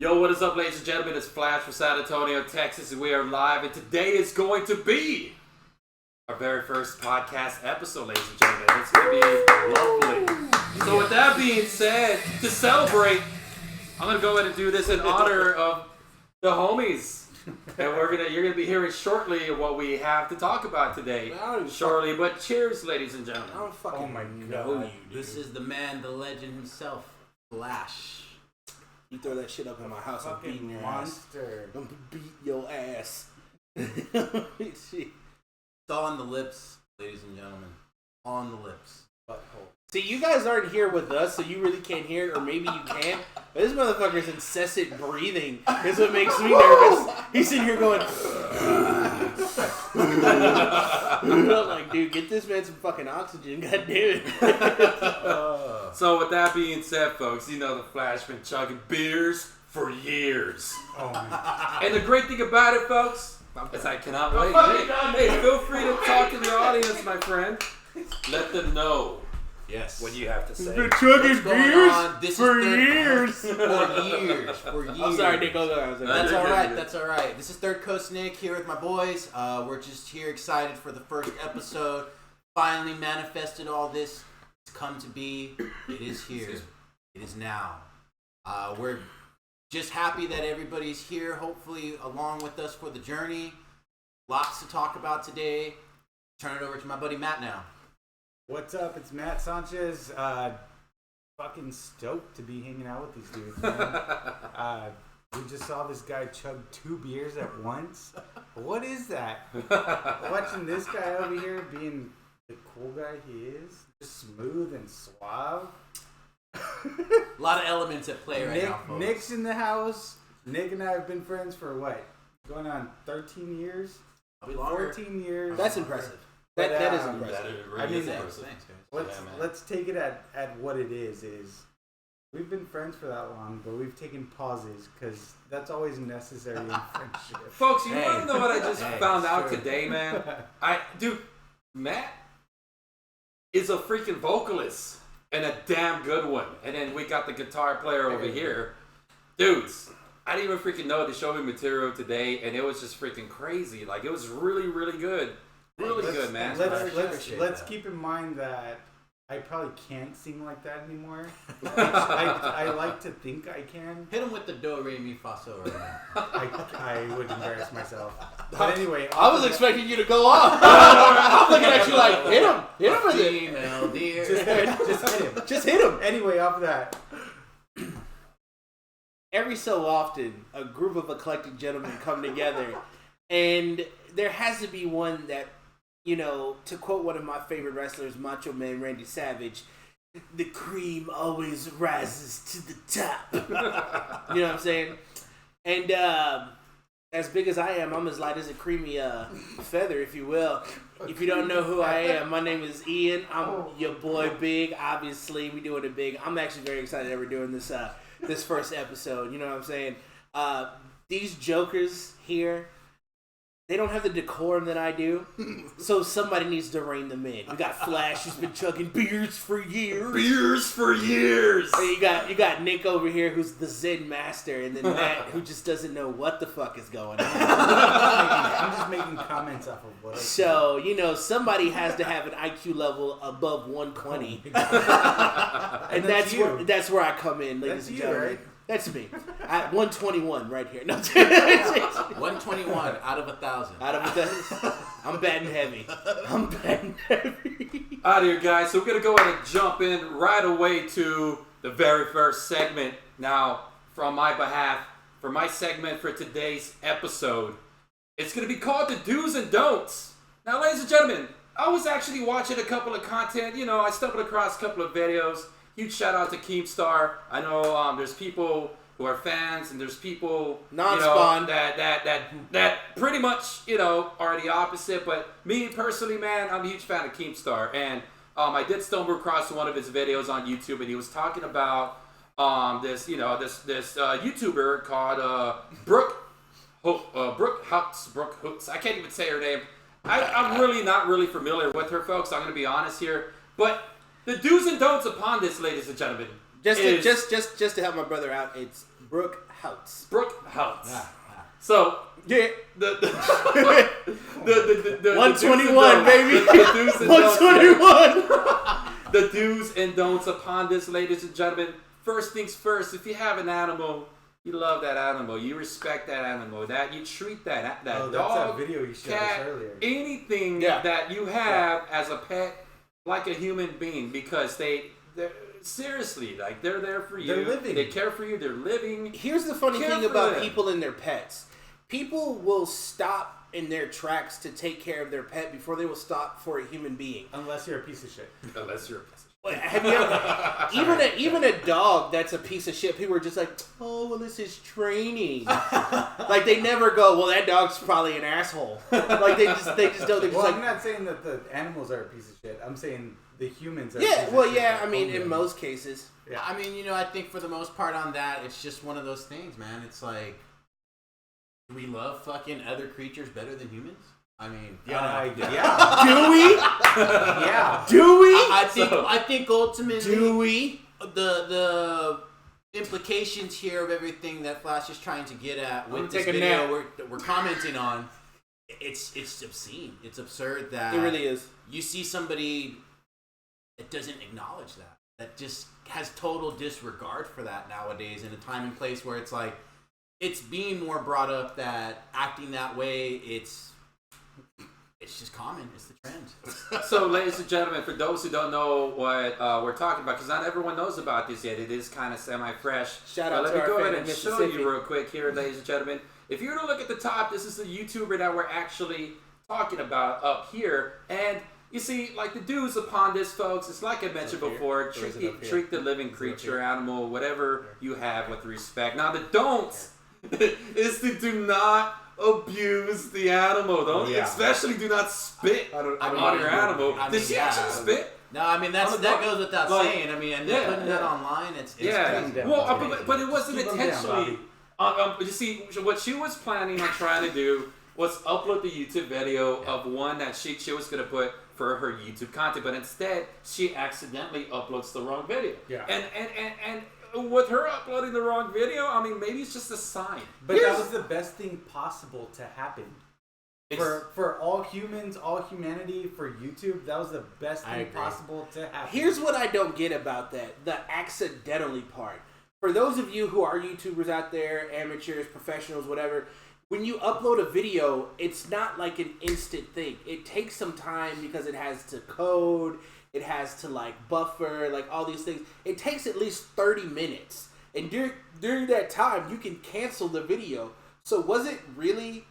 Yo, what is up, ladies and gentlemen? It's Flash from San Antonio, Texas, and we are live. And today is going to be our very first podcast episode, ladies and gentlemen. It's going to be lovely. So with that being said, to celebrate, I'm going to go ahead and do this in honor of the homies. And you're gonna be hearing shortly what we have to talk about today. Shortly, but cheers, ladies and gentlemen. I don't fucking know you, dude. This is the man, the legend himself, Flash. You throw that shit up in my house, I'm beating your monster. ass. I'm beat your ass. It's all on the lips, ladies and gentlemen. On the lips. Butthole. See, you guys aren't here with us, so you really can't hear it, or maybe you can. But this motherfucker's incessant breathing is what makes me nervous. He's sitting here going, I'm like, dude, get this man some fucking oxygen, god damn it. So with that being said, folks, you know the Flash been chugging beers for years. Oh man. And the great thing about it, folks, is I cannot wait. Hey, feel free to talk to the audience, my friend. Let them know Yes. what you have to say. Been chugging What's going beers on? This for is third- years. For years. I'm sorry, Nick. Go. That's alright, that's alright. This is Third Coast Nick here with my boys. We're just here excited for the first episode. Finally manifested all this. It's come to be. It is here. It is now. We're just happy that everybody's here, hopefully along with us for the journey. Lots to talk about today. Turn it over to my buddy Matt now. What's up? It's Matt Sanchez. Fucking stoked to be hanging out with these dudes, man. We just saw this guy chug 2 beers at once. What is that? Watching this guy over here being the cool guy he is, just smooth and suave. A lot of elements at play right now, folks. Nick's in the house. Nick and I have been friends for what? Going on 13 years? Probably longer. 14 years. That's impressive. But, That is um, impressive. That is really I mean, impressive. Thanks, guys. Let's take it at what it is we've been friends for that long, but we've taken pauses because that's always necessary in friendship. Folks, you Hey. want to know what I just found out sure. today, man? Dude, Matt is a freaking vocalist and a damn good one. And then we got the guitar player over here. Dudes, I didn't even freaking know they showed me material today, and it was just freaking crazy. Like, it was really, really good. Really good, man. Let's keep in mind that I probably can't sing like that anymore. I like to think I can. Hit him with the do, re, mi, fa, sol right now. I would embarrass myself. But anyway, I was expecting you to go off. I'm looking at you like, hit him with it. Female deer. just hit him. Just hit him. Anyway, off of that, Every so often, a group of eclectic gentlemen come together, and there has to be one that, you know, to quote one of my favorite wrestlers, Macho Man Randy Savage, the cream always rises to the top. You know what I'm saying? And as big as I am, I'm as light as a creamy feather, if you will. If you don't know who I am, my name is Ian. I'm your boy Big. Obviously, we doing it big. I'm actually very excited that we're doing this this first episode. You know what I'm saying? These jokers here, they don't have the decorum that I do, so somebody needs to rein them in. We got Flash, who's been chugging beers for years. Beers for years! And you got Nick over here, who's the Zen master, and then Matt, who just doesn't know what the fuck is going on. I'm just making comments off of what I see. So, you know, somebody has to have an IQ level above 120. And that's where I come in, ladies That's and you, gentlemen. right? That's me. At 121 right here. No, 121 out of 1,000. out of the, I'm batting heavy. Out here, guys. So we're going to go ahead and jump in right away to the very first segment. Now, from my behalf, for my segment for today's episode, it's going to be called the Do's and Don'ts. Now, ladies and gentlemen, I was actually watching a couple of content. You know, I stumbled across a couple of videos. Huge shout out to Keemstar. I know there's people who are fans, and there's people Non-spawn. that pretty much are the opposite. But me personally, man, I'm a huge fan of Keemstar, and I did stumble across one of his videos on YouTube, and he was talking about this YouTuber called Brooke Hooks. I can't even say her name. I'm really not really familiar with her, folks. I'm going to be honest here, but the do's and don'ts upon this, ladies and gentlemen. Just to help my brother out, it's Brooke Houts. Brooke Houts. Ah. So Yeah. the 121, baby. The do's and don'ts here. 121. The do's and don'ts upon this, ladies and gentlemen. First things first, if you have an animal, you love that animal, you respect that animal, that you treat that Oh, that's dog, that video you showed cat, us earlier. anything that you have as a pet, like a human being, because they're seriously, like, they're there for you. They're living. They care for you. They're living. Here's the funny Care thing for about them. people and their pets. People will stop in their tracks to take care of their pet before they will stop for a human being. Unless you're a piece of shit. Unless you're a piece of Well, have you ever, even a dog that's a piece of shit, people are just like, oh, well, this is training. Like, they never go, well, that dog's probably an asshole. Like, they just don't. They're just Well, like, I'm not saying that the animals are a piece of shit. I'm saying the humans are a yeah, piece of well, shit yeah, that I mean, own in them. most cases. Yeah. I mean, I think for the most part on that, it's just one of those things, man. It's like, do we love fucking other creatures better than humans? I mean, Yeah. Do we? Yeah. Do we? I think ultimately Do we? the implications here of everything that Flash is trying to get at I'm gonna with this take a video nap. we're commenting on, it's obscene. It's absurd that It really is. you see somebody that doesn't acknowledge that just has total disregard for that nowadays in a time and place where it's like it's being more brought up that acting that way it's just common. It's the trend. So, ladies and gentlemen, for those who don't know what we're talking about, because not everyone knows about this yet, it is kind of semi-fresh. Shout out Let to me our go fan ahead in and show Mississippi. you real quick here, ladies and gentlemen. If you were to look at the top, this is the YouTuber that we're actually talking about up here. And you see, like, the dudes upon this, folks, it's like I mentioned up here? before, Or is it up here? treat the living creature, animal, whatever you have with respect. Now, the don'ts is to do not abuse the animal. Don't, Yeah. especially do not spit on mean, your animal. I Did mean, she yeah. actually spit? No, I mean that goes without Like, saying. I mean, and yeah, putting that yeah. online, it's Yeah, crazy. down. well, but it wasn't Keep 'em down, intentionally. You see, what she was planning on trying to do was upload the YouTube video of one that she was going to put for her YouTube content, but instead she accidentally uploads the wrong video. Yeah. And with her uploading the wrong video, I mean, maybe it's just a sign. But that was the best thing possible to happen. It's- For all humans, all humanity, for YouTube, that was the best I thing agree. possible to happen. Here's what I don't get about that: the accidentally part. For those of you who are YouTubers out there, amateurs, professionals, whatever, when you upload a video, it's not like an instant thing. It takes some time because it has to code, it has to like buffer, like all these things. It takes at least 30 minutes. And during that time, you can cancel the video. So was it really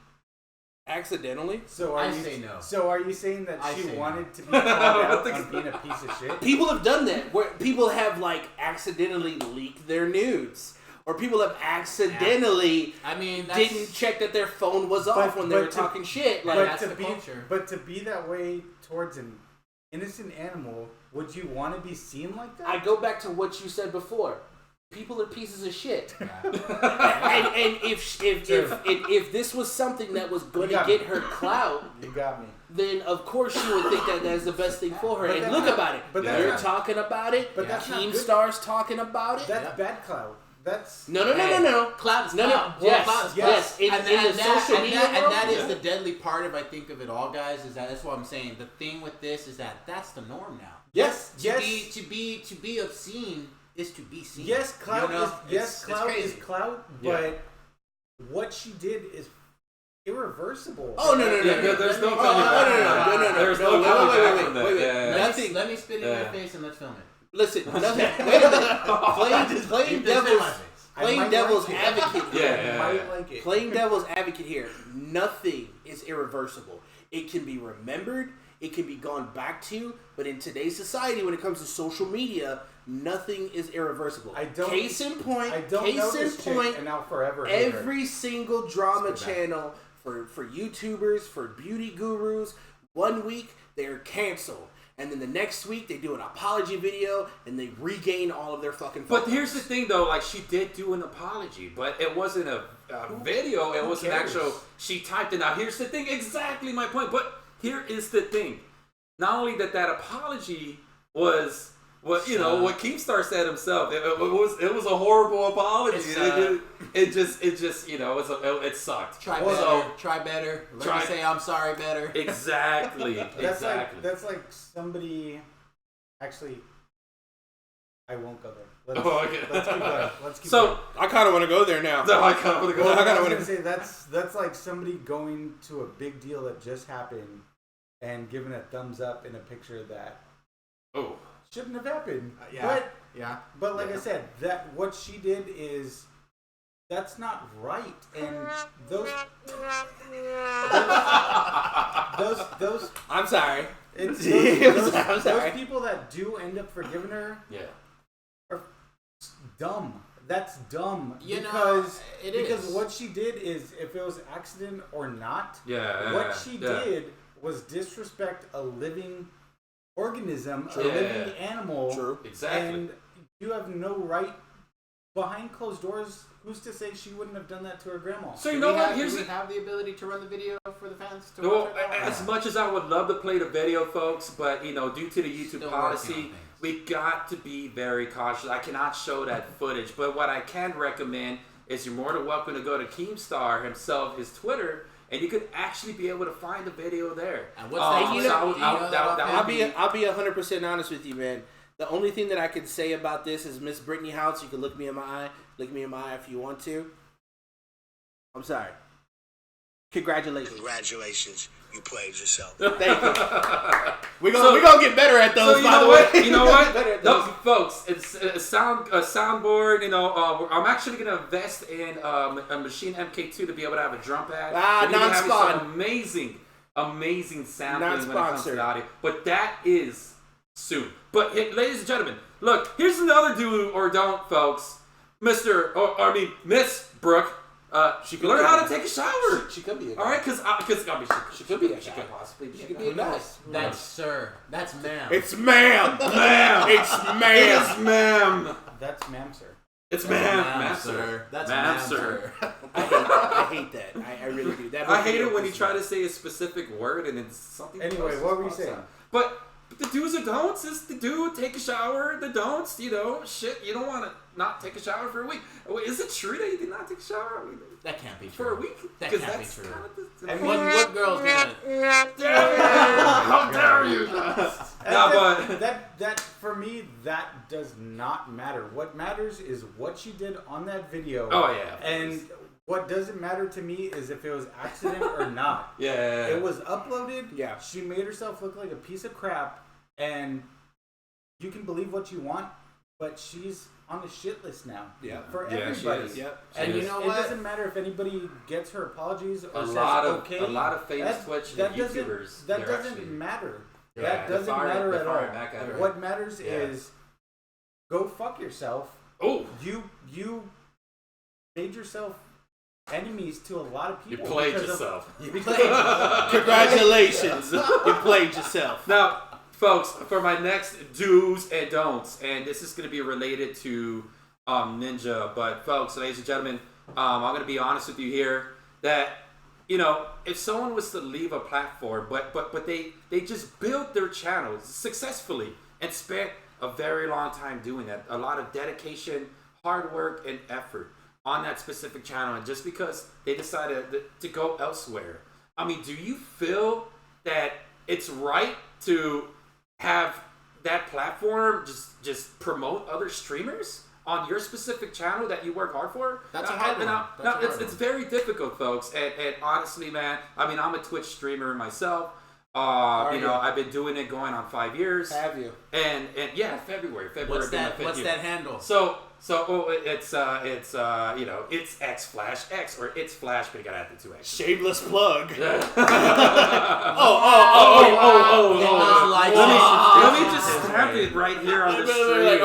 accidentally? So I are you say no. So are you saying that I she say no. wanted to be called out on being a piece of shit? People have done that, where people have like accidentally leaked their nudes. Or people have accidentally I mean, that's, didn't check that their phone was off when they but were to- talking shit. Like, but- But that's to the be culture. but to be that way towards an innocent animal, would you want to be seen like that? I go back to what you said before. People are pieces of shit. Yeah. And if this was something that was going to got get me. her clout, You got me. then of course she would think that that's the best thing for her. But And that's look not- about it. but that's You're not- talking about it. But that's not Team good. Stars talking about it. That's bad clout. That's No. Cloud is No, cloud. yes, Cloud is yes. cloud. In the social media and world, that is yeah. the deadly part of I think of it all, guys. Is that's what I'm saying. The thing with this is that that's the norm now. Yes. To be obscene is to be seen. yes, clout You know? is yes, It's clout is crazy. clout. Yeah. But what she did is irreversible. Oh no! Yeah, there's no Oh, coming back. no! There's No, no coming back wait, from that. wait, wait. Yeah. Nothing. Let me spit in Yeah. your face and let's film it. Listen, nothing. Wait a minute. Playing You just in devil's my face. I playing might devil's like it. advocate. Yeah, here. yeah. Might like it. Playing devil's advocate here. Nothing is irreversible. It can be remembered. It can be gone back to. But in today's society, when it comes to social media, nothing is irreversible. I don't. Case in point. I don't case know in this chick, point. and I'll forever hate her. Every single drama Let's go back. channel for YouTubers, for beauty gurus, 1 week they're canceled. And then the next week they do an apology video and they regain all of their fucking But followers. here's the thing, though. Like, she did do an apology, but it wasn't a video. It was an cares? actual. She typed it out. Here's the thing. Exactly my point. But here is the thing. Not only that apology was What what Keemstar said himself. It was a horrible apology. It just it sucked. Try better. Try better. Learn to say I'm sorry better. Exactly. That's like somebody. Actually, I won't go there. Let's keep going. So I kind of want to go there now. No, I kind of want to go. Well, I was gonna say that's like somebody going to a big deal that just happened and giving a thumbs up in a picture that shouldn't have happened. But like I said, that what she did is that's not right, and those I'm sorry. It's I'm sorry. those people that do end up forgiving her. Yeah. Are dumb. That's dumb. Because what she did is, if it was accident or not, what she Yeah. did was disrespect a living organism, True. a living animal. True. Exactly. And you have no right behind closed doors. Who's to say she wouldn't have done that to her grandma? So you know what? Do we have the ability to run the video for the fans to Well, watch right now? as much as I would love to play the video, folks, but due to the YouTube Still policy, working on things. we got to be very cautious. I cannot show that footage, but what I can recommend is you're more than welcome to go to Keemstar himself, his Twitter, and you could actually be able to find the video there. And what's that? I'll be 100% honest with you, man. The only thing that I can say about this is Miss Brittany House. You can look me in my eye. Look me in my eye if you want to. I'm sorry. Congratulations. You played yourself. Thank you. We're gonna get better at those. So by the way. You know what? No, folks, it's a soundboard. I'm actually gonna invest in a Machine MK2 to be able to have a drum pad. Non-spawn. Amazing sampling when it comes to Non-sponsored. the audio. But that is soon. But ladies and gentlemen, look, here's another do or don't, folks. Miss Brooke. She could learn how to take a shower. She could be. All right, because she could be. She could possibly be. She could be a guy. That's sir. That's ma'am. It's ma'am. It's ma'am. It is ma'am. That's ma'am, sir. It's That's ma'am, sir. That's ma'am, ma'am, sir. I hate that. I really do. I hate it when you try to say a specific word and it's something. Anyway, else what were you pops saying? out. But the do's or don'ts is the do, take a shower. The don'ts, shit, you don't want to not take a shower for a week. Is it true that you did not take a shower? That can't be true. For a week? That 'Cause can't be that's true. kind of the- And what girl's gonna? How dare you? That for me, that does not matter. What matters is what she did on that video. Oh, yeah, of And course. what doesn't matter to me is if it was accident or not. Yeah. It was uploaded. Yeah. She made herself look like a piece of crap, and you can believe what you want, but she's on the shit list now. Yeah. For Yeah, she everybody. is. Yep. And you know it what? doesn't matter if anybody gets her apologies or A says lot okay. of famous Twitch and doesn't- YouTubers. That they're doesn't actually- matter. Yeah, That they're doesn't firing- matter they're at firing all. back at her. What matters Yeah. is go fuck yourself. Oh, You made yourself enemies to a lot of you people. played because of- yourself. You played yourself. Congratulations. You played yourself. Now, folks, for my next do's and don'ts, and this is going to be related to Ninja, but folks, ladies and gentlemen, I'm going to be honest with you here that if someone was to leave a platform, but they just built their channels successfully and spent a very long time doing that, a lot of dedication, hard work, and effort on that specific channel, and just because they decided to go elsewhere, I mean, do you feel that it's right to have that platform just promote other streamers on your specific channel that you work hard for? That's a hard one. That's a hard It's very difficult, folks. And honestly, man, I mean, I'm a Twitch streamer myself. I've been doing it going on 5 years. Have you? And yeah, February. What's being my that? fifth What's year. that handle? It's X/X or it's Flash, but you gotta add the 2 X. Shameless plug. Let me just stamp it right here on the stream.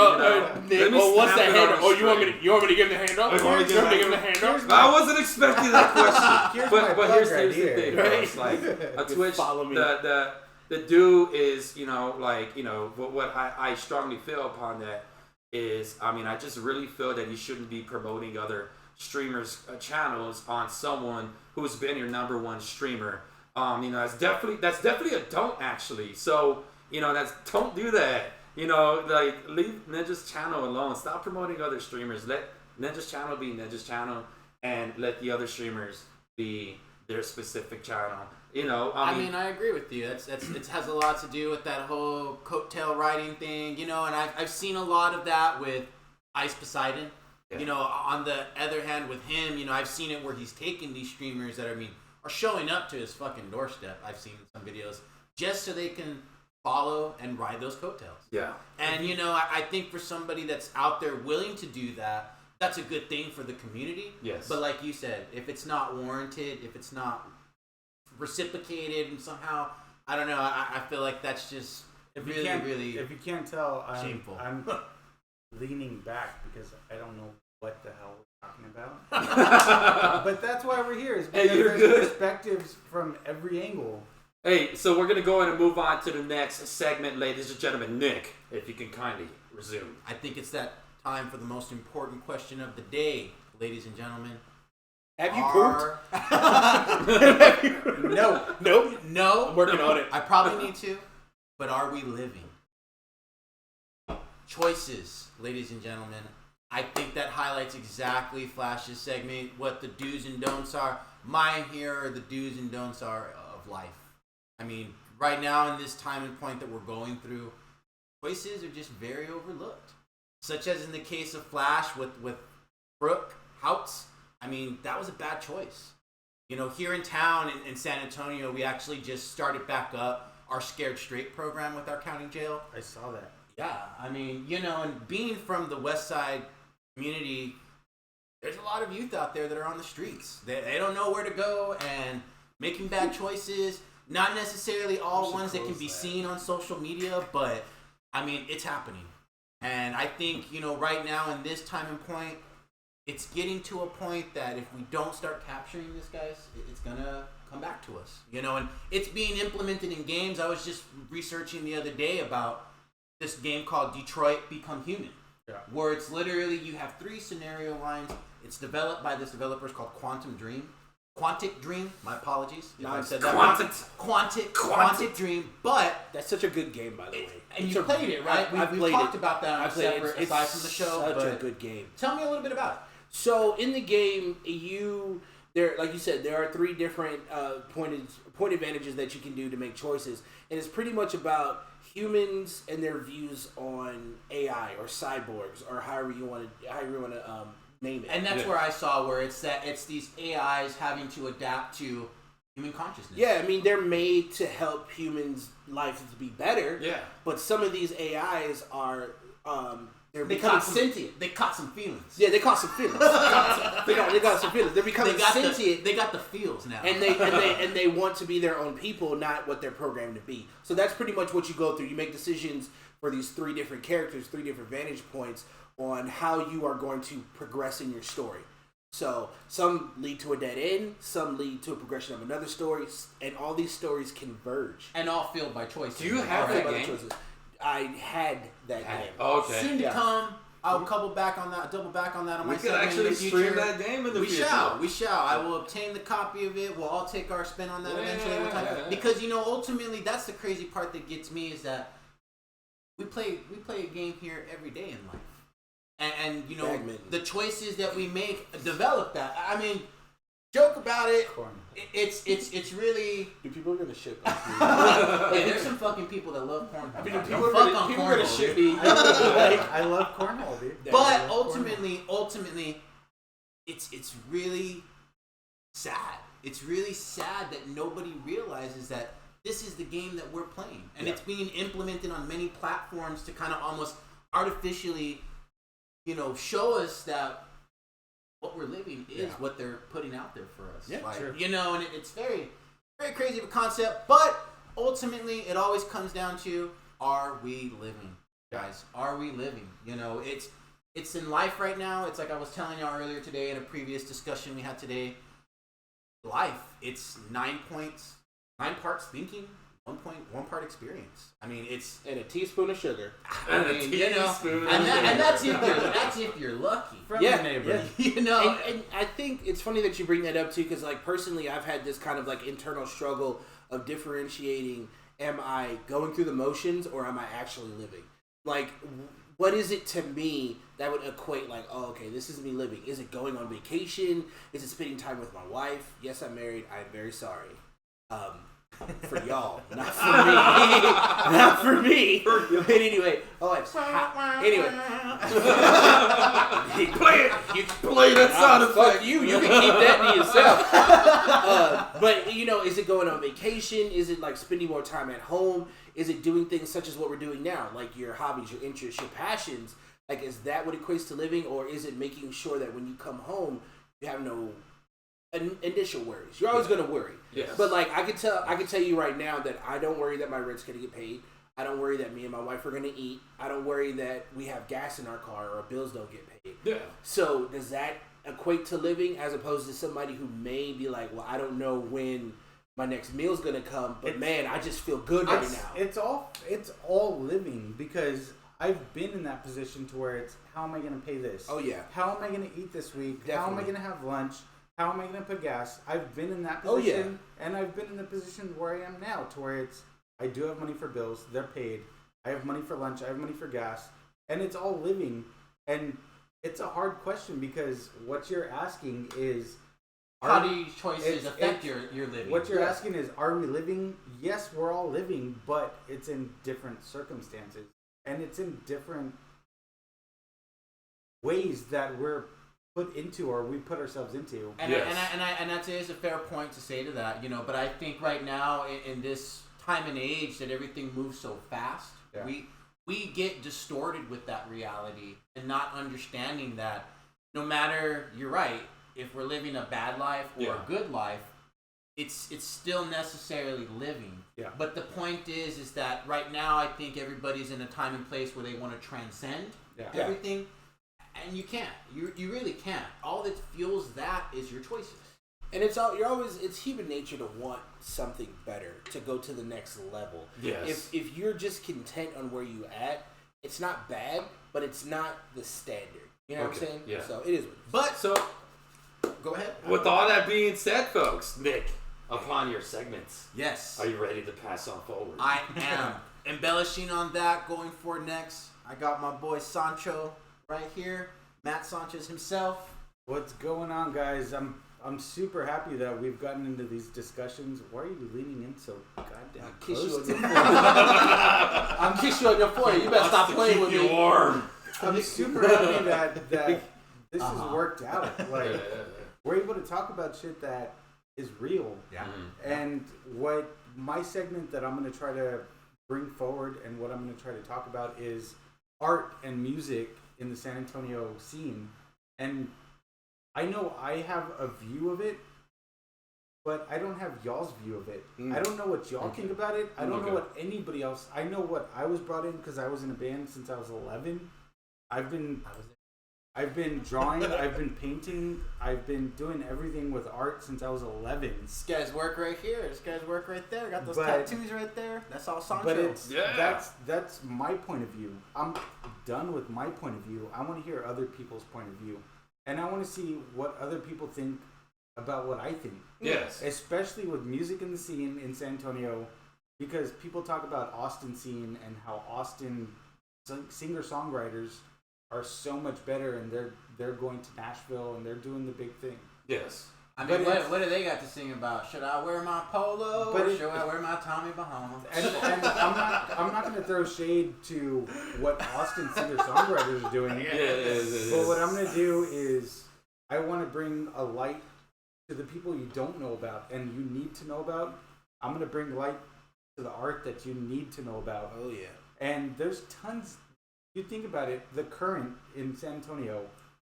What's that handle? You want me to give the handle? You want me to give the handle? I wasn't expecting that question. Here's but my here's plug the right thing, here. folks. Like a Twitch, follow me. the do is, what I strongly feel upon that is, I mean, I just really feel that you shouldn't be promoting other streamers' channels on someone who's been your number one streamer. That's definitely a don't, actually. So, don't do that. You know, like, leave Ninja's channel alone. Stop promoting other streamers. Let Ninja's channel be Ninja's channel, and let the other streamers be their specific channel. You know, I mean, I agree with you. It has a lot to do with that whole coattail riding thing, you know, and I've seen a lot of that with Ice Poseidon. Yeah. You know, on the other hand, with him, you know, I've seen it where he's taking these streamers that are showing up to his fucking doorstep. I've seen some videos just so they can follow and ride those coattails. Yeah. And, you know, I think for somebody that's out there willing to do that, that's a good thing for the community. Yes. But like you said, if it's not warranted, if it's not reciprocated and somehow, I don't know, I feel like that's just If really, if you can't tell, shameful. I'm leaning back because I don't know what the hell we're talking about. But that's why we're here, is because you're there's good. perspectives from every angle. Hey, so we're going to go ahead and move on to the next segment, ladies and gentlemen. Nick, if you can kindly resume. I think it's that time for the most important question of the day, ladies and gentlemen. Have you pooped? No. Nope. No. I'm working on it. I probably need to, but are we living? Choices, ladies and gentlemen. I think that highlights exactly Flash's segment, what the do's and don'ts are. Mine here are the do's and don'ts are of life. I mean, right now in this time and point that we're going through, choices are just very overlooked. Such as in the case of Flash with Brooke Houts. I mean, that was a bad choice. You know, here in town in San Antonio, we actually just started back up our Scared Straight program with our county jail. I saw that. Yeah, I mean, you know, and being from the West Side community, there's a lot of youth out there that are on the streets. They don't know where to go and making bad choices. Not necessarily all ones that can be seen on social media, but, I mean, it's happening. And I think, you know, right now in this time and point, it's getting to a point that if we don't start capturing this, guys, it's going to come back to us. You know, and it's being implemented in games. I was just researching the other day about this game called Detroit Become Human. Yeah. Where it's literally, you have 3 scenario lines. It's developed by this developer called Quantic Dream. My apologies if I said that wrong. Quantic Dream. But That's such a good game, by the way. and you played it, right? We've talked about that on I've played separate, it. aside from the show. Such But a good game. tell me a little bit about it. So in the game, like you said, there are 3 different point advantages that you can do to make choices, and it's pretty much about humans and their views on AI or cyborgs or however you want to name it. And that's where I saw where it's these AIs having to adapt to human consciousness. Yeah, I mean, they're made to help humans' lives to be better. Yeah. But some of these AIs are they're They becoming caught sentient. They caught some feelings. Yeah, they caught some feelings. they got some feelings. They're becoming sentient. They got the feels now. And they want to be their own people, not what they're programmed to be. So that's pretty much what you go through. You make decisions for these 3 different characters, 3 different vantage points on how you are going to progress in your story. So some lead to a dead end, some lead to a progression of another story, and all these stories converge. and all fueled by choice. Do you have All that by the game? choices. I had that game. Oh, okay. Soon to Yeah. come. I'll double back on that on my We could segment in actually the future. stream that game in the We future. shall. I will obtain the copy of it. We'll all take our spin on that eventually. We'll talk- Yeah. Because, you know, ultimately, that's the crazy part that gets me is that we play a game here every day in life. And you know, Badminton. the choices that we make develop that. I mean, joke about it. Corn. It's really... People are gonna shit on me. Hey, there's some fucking people that love cornhole. I mean, Don't people are fuck gonna, on people are gonna cornhole, shit dude. me. I love cornhole, dude. But I love ultimately, it's really sad. It's really sad that nobody realizes that this is the game that we're playing, and it's being implemented on many platforms to kind of almost artificially, you know, show us that what we're living is what they're putting out there for us. Yeah, like, sure. You know, and it's very, very crazy of a concept, but ultimately, it always comes down to: are we living, guys? Are we living? You know, it's in life right now. It's like I was telling y'all earlier today in a previous discussion we had today. Life, it's 9 parts thinking, 1 part experience. I mean, it's And a teaspoon of sugar. I mean, you know, and that's if you're lucky. From Yeah, the neighbor. yeah. You know, And I think it's funny that you bring that up too, because like personally, I've had this kind of like internal struggle of differentiating: am I going through the motions or am I actually living? like, what is it to me that would equate like, oh, okay, this is me living? Is it going on vacation? Is it spending time with my wife? Yes, I'm married. I'm very sorry. For y'all, not for me. Not for me. But anyway, anyway. Play it. You play that sound effect. Fuck you. You can keep that to yourself. But is it going on vacation? Is it like spending more time at home? Is it doing things such as what we're doing now, like your hobbies, your interests, your passions? Like, is that what equates to living, or is it making sure that when you come home, you have no initial worries? You're always going to worry. Yes. But like I can tell you right now that I don't worry that my rent's going to get paid. I don't worry that me and my wife are going to eat. I don't worry that we have gas in our car or our bills don't get paid. Yeah. So does that equate to living, as opposed to somebody who may be like, well, I don't know when my next meal's going to come, but man, I just feel good right now. It's all living, because I've been in that position to where it's, how am I going to pay this? Oh yeah. How am I going to eat this week? Definitely. How am I going to have lunch? How am I going to put gas? I've been in that position, and I've been in the position where I am now, to where it's, I do have money for bills, they're paid, I have money for lunch, I have money for gas, and it's all living. And it's a hard question, because what you're asking is, how do your choices affect your living? What you're asking is, are we living? Yes, we're all living, but it's in different circumstances, and it's in different ways that we're put into, or we put ourselves into. And that is a fair point to say to that, but I think right now in this time and age that everything moves so fast, we get distorted with that reality and not understanding that no matter, you're right, if we're living a bad life or a good life, it's still necessarily living. Yeah. But the point is that right now I think everybody's in a time and place where they want to transcend everything. And you can't. You really can't. All that fuels that is your choices. And it's human nature to want something better, to go to the next level. Yes. If you're just content on where you at, it's not bad, but it's not the standard. You know what I'm saying? Yeah. So it is. But So, go ahead. with all that being said, folks, Nick, upon your segments, Yes. are you ready to pass on forward? I am. Embellishing on that, going for next, I got my boy Sancho right here, Matt Sanchez himself. What's going on, guys? I'm super happy that we've gotten into these discussions. Why are you leaning in so goddamn Kiss you close? on your forehead. I'm kiss you on your forehead. You better stop playing with me. Warm. I'm super happy that this has worked out. Like, we're able to talk about shit that is real. Yeah. And what my segment that I'm going to try to bring forward, and what I'm going to try to talk about, is art and music in the San Antonio scene. And I know I have a view of it, but I don't have y'all's view of it. I don't know what y'all think about it. I don't know what anybody else. I know what I was brought in, because I was in a band since I was 11. I've been drawing, I've been painting, I've been doing everything with art since I was 11. This guy's work right here. This guy's work right there. Got those tattoos right there. That's all Sancho. But it's that's my point of view. I'm done with my point of view. I want to hear other people's point of view, and I want to see what other people think about what I think. Yes. Especially with music in the scene in San Antonio, because people talk about Austin scene and how Austin singer-songwriters are so much better, and they're going to Nashville and they're doing the big thing. Yes. I mean, what do they got to sing about? Should I wear my polo or should I wear my Tommy Bahama? And I'm not going to throw shade to what Austin singer-songwriters are doing. But what I'm going to do is, I want to bring a light to the people you don't know about and you need to know about. I'm going to bring light to the art that you need to know about. Oh yeah. And there's tons. You think about it, The Current in San Antonio,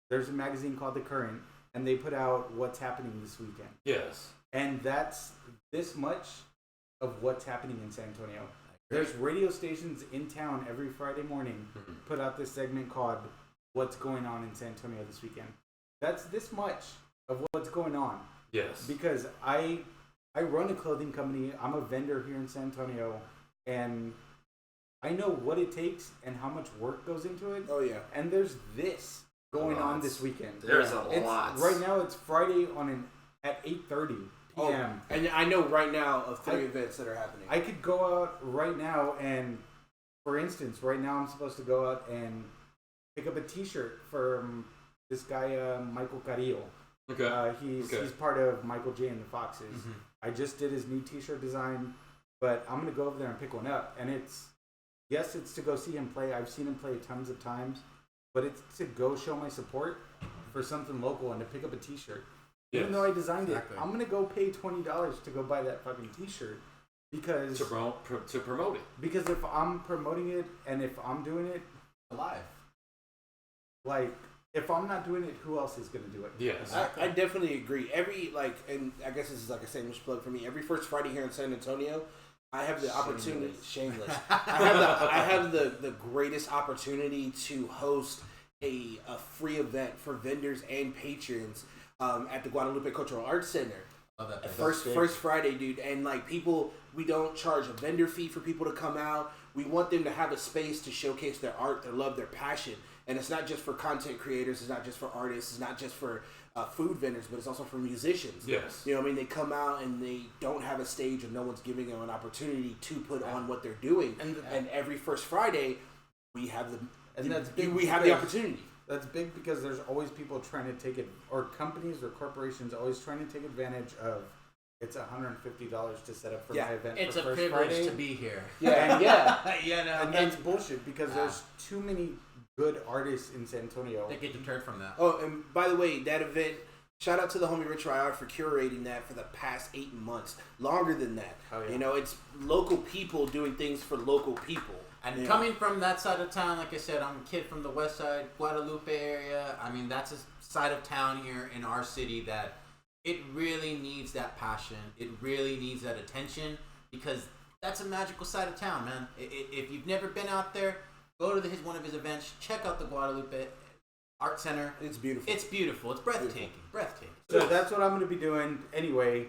there's a magazine called The Current, and they put out what's happening this weekend. Yes. And that's this much of what's happening in San Antonio. There's radio stations in town every Friday morning put out this segment called What's Going On in San Antonio This Weekend. That's this much of what's going on. Yes. Because I run a clothing company. I'm a vendor here in San Antonio, and I know what it takes and how much work goes into it. Oh yeah. And there's this going on this weekend. There's a lot. Right now it's Friday at 8:30 p.m. Oh, and I know right now of 3 events that are happening. I could go out right now and for instance, right now I'm supposed to go out and pick up a T-shirt from this guy Michael Carrillo. Okay. He's part of Michael J and the Foxes. Mm-hmm. I just did his new T-shirt design, but I'm gonna go over there and pick one up. And it's to go see him play. I've seen him play tons of times, but it's to go show my support for something local and to pick up a T-shirt. Yes. Even though I designed Exactly. it, I'm gonna go pay $20 to go buy that fucking T-shirt because To promote it. because if I'm promoting it and if I'm doing it, Alive. like if I'm not doing it, who else is gonna do it? Yes. I definitely agree. And I guess this is like a shameless plug for me. Every first Friday here in San Antonio, I have the opportunity. Shameless. I have the greatest opportunity to host a free event for vendors and patrons at the Guadalupe Cultural Arts Center. Love that place. First Friday, dude, and like people, we don't charge a vendor fee for people to come out. We want them to have a space to showcase their art, their love, their passion, and it's not just for content creators, it's not just for artists, it's not just for food vendors, but it's also for musicians. Yes. You know what I mean? They come out and they don't have a stage, and no one's giving them an opportunity to put on what they're doing. And every first Friday, we have the opportunity. That's big because there's always people trying to take it, or companies or corporations always trying to take advantage of. It's $150 to set up for my event. It's for a First privilege Friday. to be here. Yeah, yeah. You know, And that's bullshit because there's too many good artists in San Antonio. they get deterred from that. Oh, and by the way, that event, shout out to the homie Rich Ryard for curating that for the past 8 months. Longer than that. Oh, yeah. You know, it's local people doing things for local people. And Yeah. coming from that side of town, like I said, I'm a kid from the west side, Guadalupe area. I mean, that's a side of town here in our city that it really needs that passion. It really needs that attention because that's a magical side of town, man. If you've never been out there, go to one of his events. Check out the Guadalupe Art Center. It's beautiful. It's beautiful. It's breathtaking. Breathtaking. So that's what I'm going to be doing anyway.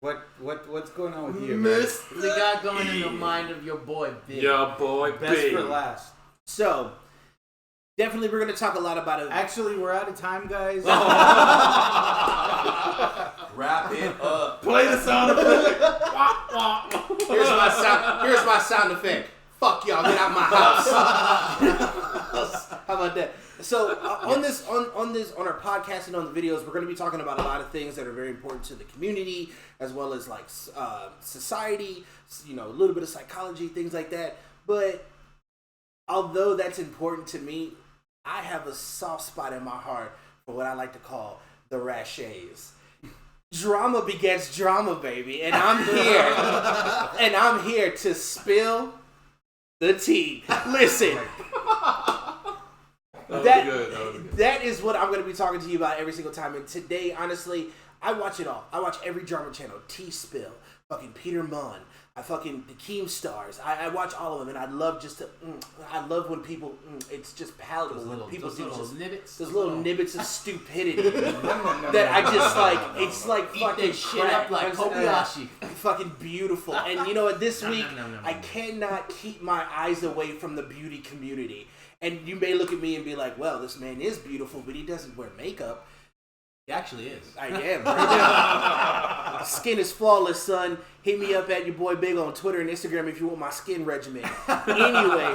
What's going on with you, man? Miss the guy going in the mind of your boy, Big. Yo, boy, Best big. for last. So, definitely we're going to talk a lot about it. Actually, we're out of time, guys. Wrap it up. Play the sound effect. Here's my sound effect. Fuck y'all, get out my house. How about that? So on our podcast and on the videos, we're going to be talking about a lot of things that are very important to the community, as well as like society, you know, a little bit of psychology, things like that. But although that's important to me, I have a soft spot in my heart for what I like to call the Rashays. Drama begets drama, baby, and I'm here to spill the tea. Listen. That is what I'm going to be talking to you about every single time. And today, honestly, I watch it all. I watch every drama channel. T-Spill, fucking Peter Munn, the Keemstars. I watch all of them, and I love I love when people, it's just palatable when people do those little nibbits of stupidity that I just like, it's like Eat fucking this shit up like Kobayashi. Fucking beautiful. And you know what, this week, I cannot keep my eyes away from the beauty community. And you may look at me and be like, well, this man is beautiful, but he doesn't wear makeup. He actually is. I am. Right now. Skin is flawless, son. Hit me up at your boy Big on Twitter and Instagram if you want my skin regimen. Anyway,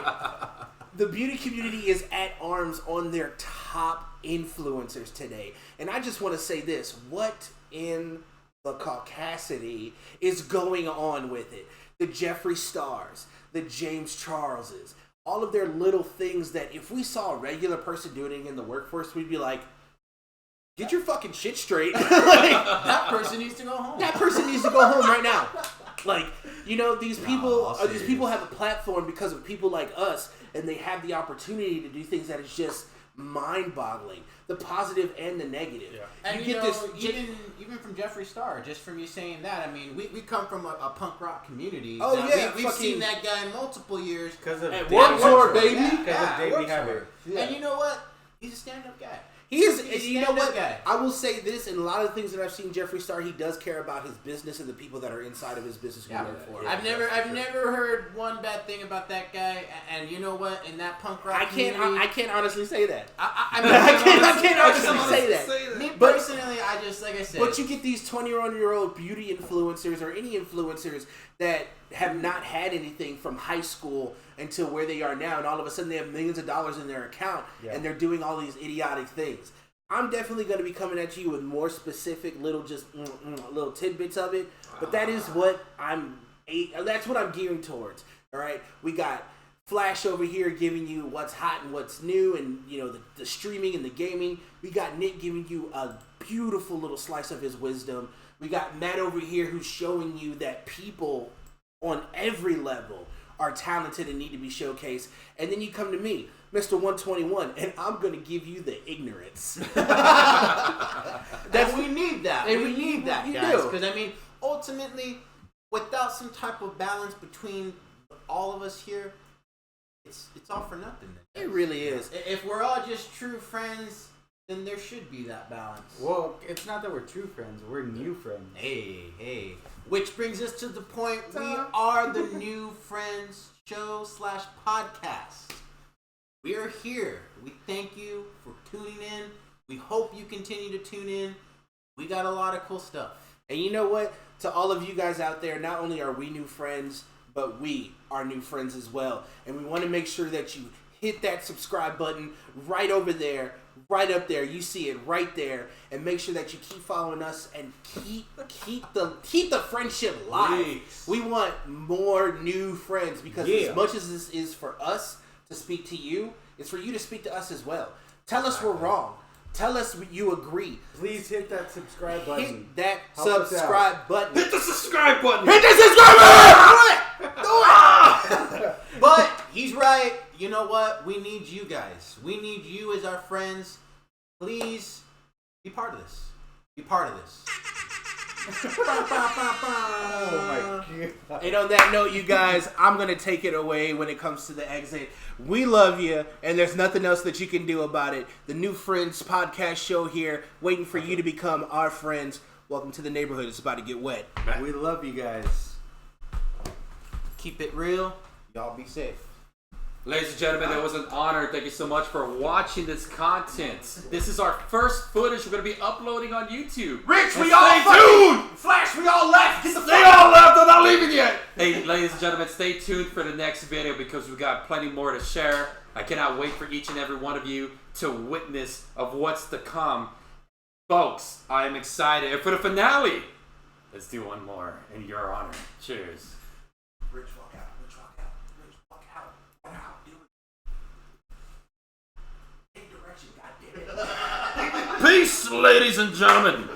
the beauty community is at arms on their top influencers today. And I just want to say this. What in the caucasity is going on with it? The Jeffree Stars, the James Charleses, all of their little things that if we saw a regular person doing it in the workforce, we'd be like, get your fucking shit straight. That person needs to go home. That person needs to go home right now. Like, you know, these people have a platform because of people like us, and they have the opportunity to do things that is just mind-boggling. The positive and the negative. Yeah. And you know, even from Jeffree Star, just from you saying that, I mean, we come from a punk rock community. Oh, yeah. We've seen that guy multiple years. Because of Warped Tour, baby. Because of Davey Havard. Yeah. And you know what? He's a stand-up guy. He is, He's you know what? guy. I will say this, and a lot of the things that I've seen Jeffree Star, he does care about his business and the people that are inside of his business who work for him. I've never heard one bad thing about that guy, and you know what? In that punk rock community, I can't honestly say that. I can't honestly say that. Me personally, I just, like I said. But you get these 20-year-old beauty influencers or any influencers that have not had anything from high school until where they are now, and all of a sudden they have millions of dollars in their account, and they're doing all these idiotic things. I'm definitely going to be coming at you with more specific little little tidbits of it, but that is what that's what I'm gearing towards. All right, we got Flash over here giving you what's hot and what's new, and the streaming and the gaming. We got Nick giving you a beautiful little slice of his wisdom. We got Matt over here who's showing you that people on every level are talented and need to be showcased. And then you come to me, Mr. 121, and I'm going to give you the ignorance. And we need that. We need that, guys. Because, I mean, ultimately, without some type of balance between all of us here, it's all for nothing. Then. It really is. If we're all just true friends, then there should be that balance. Well, it's not that we're true friends. We're new friends. Hey. Which brings us to the point, we are the New Friends Show / podcast. We are here. We thank you for tuning in. We hope you continue to tune in. We got a lot of cool stuff. And you know what? To all of you guys out there, not only are we new friends, but we are new friends as well. And we want to make sure that you hit that subscribe button right over there, right up there. You see it right there. And make sure that you keep following us and keep the friendship live. Please. We want more new friends because as much as this is for us to speak to you, it's for you to speak to us as well. Tell us we're wrong. Tell us you agree. Please hit that subscribe button. Hit that Help us subscribe button. Hit the subscribe button. Hit the subscribe button! Do it! But he's right. You know what? We need you guys. We need you as our friends. Please be part of this. Be part of this. Oh my god. And on that note, you guys, I'm going to take it away when it comes to the exit. We love you, and there's nothing else that you can do about it. The New Friends podcast show here, waiting for you to become our friends. Welcome to the neighborhood. It's about to get wet. We love you guys. Keep it real. Y'all be safe. Ladies and gentlemen, it was an honor. Thank you so much for watching this content. This is our first footage we're going to be uploading on YouTube. Rich, And we all stay fucking- tuned! Flash, we all left. Get the They all left. They're not leaving yet. Hey, ladies and gentlemen, stay tuned for the next video because we've got plenty more to share. I cannot wait for each and every one of you to witness of what's to come. Folks, I am excited. And for the finale, let's do one more in your honor. Cheers. Rich, walk out. Rich, walk out. Rich, walk out. Walk out. Do it. Take direction, goddammit. Peace, ladies and gentlemen.